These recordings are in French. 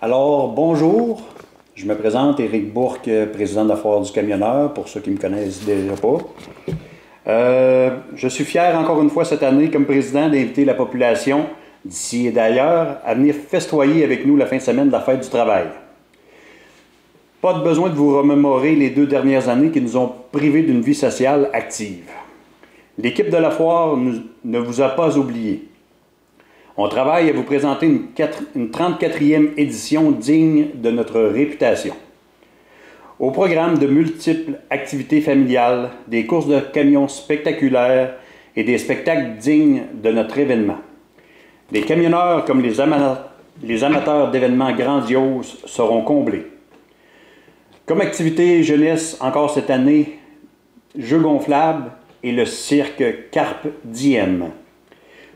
Alors, bonjour, je me présente, Éric Bourque, président de la Foire du Camionneur, pour ceux qui ne me connaissent déjà pas. Je suis fier encore une fois cette année, comme président, d'inviter la population d'ici et d'ailleurs à venir festoyer avec nous la fin de semaine de la Fête du Travail. Pas de besoin de vous remémorer les 2 dernières années qui nous ont privés d'une vie sociale active. L'équipe de la Foire ne vous a pas oublié. On travaille à vous présenter une 34e édition digne de notre réputation. Au programme de multiples activités familiales, des courses de camions spectaculaires et des spectacles dignes de notre événement. Les camionneurs comme les amateurs d'événements grandioses seront comblés. Comme activité jeunesse encore cette année, jeux gonflables et le cirque Carpe Diem.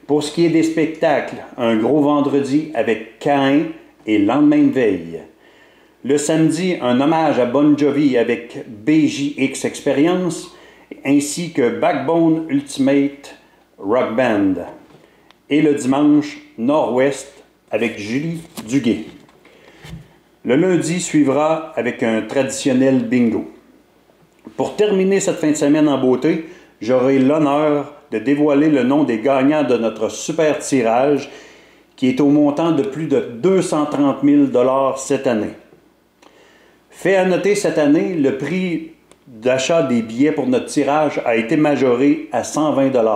Pour ce qui est des spectacles, un gros vendredi avec Caïn et lendemain de veille. Le samedi, un hommage à Bon Jovi avec BJX Experience, ainsi que Backbone Ultimate Rock Band. Et le dimanche, Nord-Ouest avec Julie Duguay. Le lundi suivra avec un traditionnel bingo. Pour terminer cette fin de semaine en beauté, j'aurai l'honneur de dévoiler le nom des gagnants de notre super tirage qui est au montant de plus de 230 000 $ cette année. Fait à noter cette année, le prix d'achat des billets pour notre tirage a été majoré à 120 $.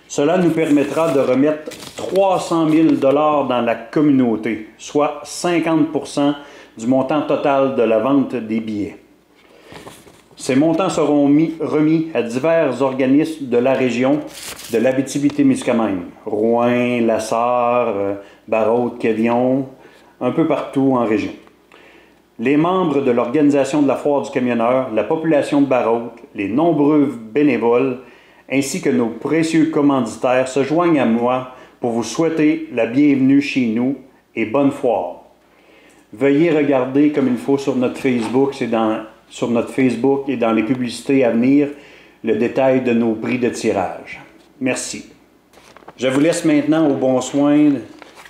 Cela nous permettra de remettre 300 000 $ dans la communauté, soit 50 % du montant total de la vente des billets. Ces montants seront remis à divers organismes de la région de l'Abitibi-Témiscamingue, Rouyn, Lassar, Barrault, Quévillon, un peu partout en région. Les membres de l'organisation de la Foire du Camionneur, la population de Barrault, les nombreux bénévoles, ainsi que nos précieux commanditaires se joignent à moi pour vous souhaiter la bienvenue chez nous et bonne foire. Veuillez regarder comme il faut sur notre Facebook, sur notre Facebook et dans les publicités à venir, le détail de nos prix de tirage. Merci. Je vous laisse maintenant au bon soin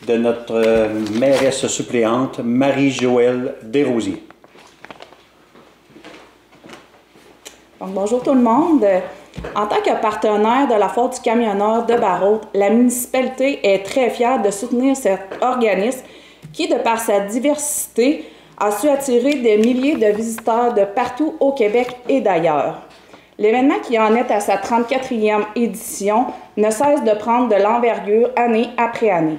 de notre mairesse suppléante, Marie-Joëlle Desrosiers. Donc, bonjour tout le monde. En tant que partenaire de la Foire du Camionneur de Barrault, la municipalité est très fière de soutenir cet organisme qui, de par sa diversité, a su attirer des milliers de visiteurs de partout au Québec et d'ailleurs. L'événement qui en est à sa 34e édition ne cesse de prendre de l'envergure année après année.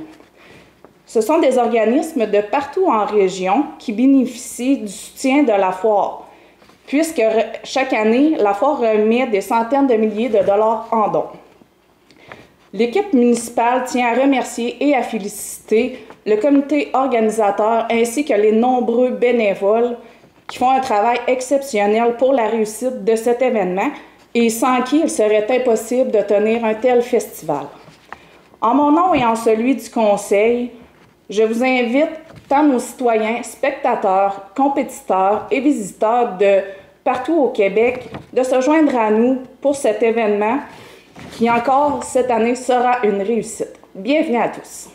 Ce sont des organismes de partout en région qui bénéficient du soutien de la Foire, puisque chaque année, la Foire remet des centaines de milliers de dollars en dons. L'équipe municipale tient à remercier et à féliciter le comité organisateur ainsi que les nombreux bénévoles qui font un travail exceptionnel pour la réussite de cet événement et sans qui il serait impossible de tenir un tel festival. En mon nom et en celui du Conseil, je vous invite, tant nos citoyens, spectateurs, compétiteurs et visiteurs de partout au Québec, de se joindre à nous pour cet événement qui encore cette année sera une réussite. Bienvenue à tous.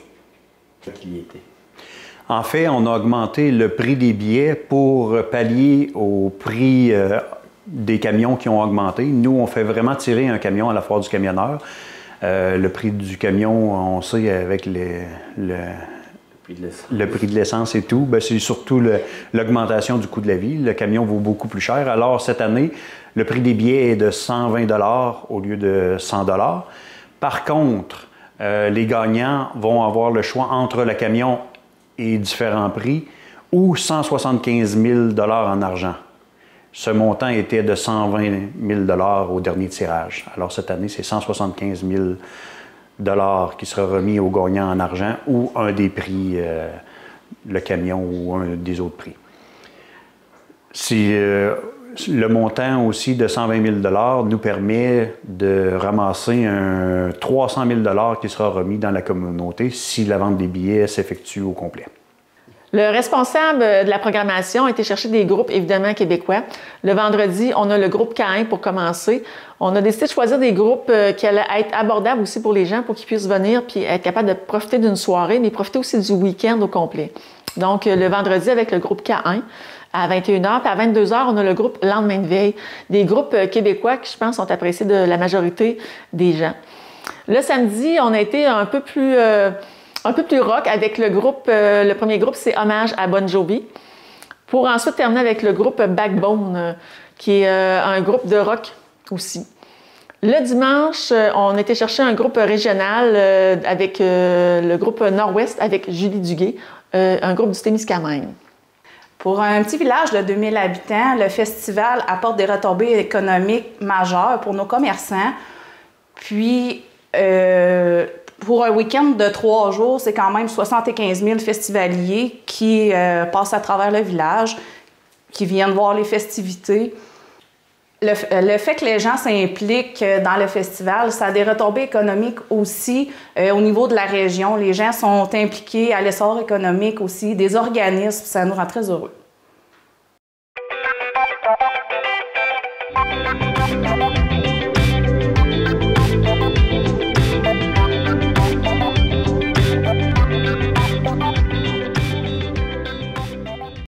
En fait, on a augmenté le prix des billets pour pallier au prix des camions qui ont augmenté. Nous, on fait vraiment tirer un camion à la Foire du Camionneur. Le prix du camion, on sait, avec le prix de l'essence et tout, c'est surtout l'augmentation du coût de la vie. Le camion vaut beaucoup plus cher. Alors, cette année, le prix des billets est de 120 $ au lieu de 100 $. Par contre, les gagnants vont avoir le choix entre le camion et différents prix ou 175 000 $ en argent. Ce montant était de 120 000 $ au dernier tirage. Alors, cette année, c'est 175 000 $ qui sera remis aux gagnants en argent ou un des prix, le camion ou un des autres prix. Le montant aussi de 120 000 $ nous permet de ramasser un 300 000 $ qui sera remis dans la communauté si la vente des billets s'effectue au complet. Le responsable de la programmation a été chercher des groupes, évidemment, québécois. Le vendredi, on a le groupe Caïn pour commencer. On a décidé de choisir des groupes qui allaient être abordables aussi pour les gens, pour qu'ils puissent venir puis être capables de profiter d'une soirée, mais profiter aussi du week-end au complet. Donc, le vendredi, avec le groupe Caïn, à 21h, puis à 22h, on a le groupe Lendemain de veille, des groupes québécois qui, je pense, sont appréciés de la majorité des gens. Le samedi, on a été un peu plus rock avec le groupe, le premier groupe, c'est Hommage à Bon Jovi, pour ensuite terminer avec le groupe Backbone, qui est un groupe de rock aussi. Le dimanche, on était chercher un groupe régional avec le groupe Nord-Ouest avec Julie Duguay, un groupe du Témiscamingue. Pour un petit village de 2000 habitants, le festival apporte des retombées économiques majeures pour nos commerçants. Puis, pour un week-end de 3 jours, c'est quand même 75 000 festivaliers qui passent à travers le village, qui viennent voir les festivités. Le fait que les gens s'impliquent dans le festival, ça a des retombées économiques aussi au niveau de la région. Les gens sont impliqués à l'essor économique aussi, des organismes, ça nous rend très heureux.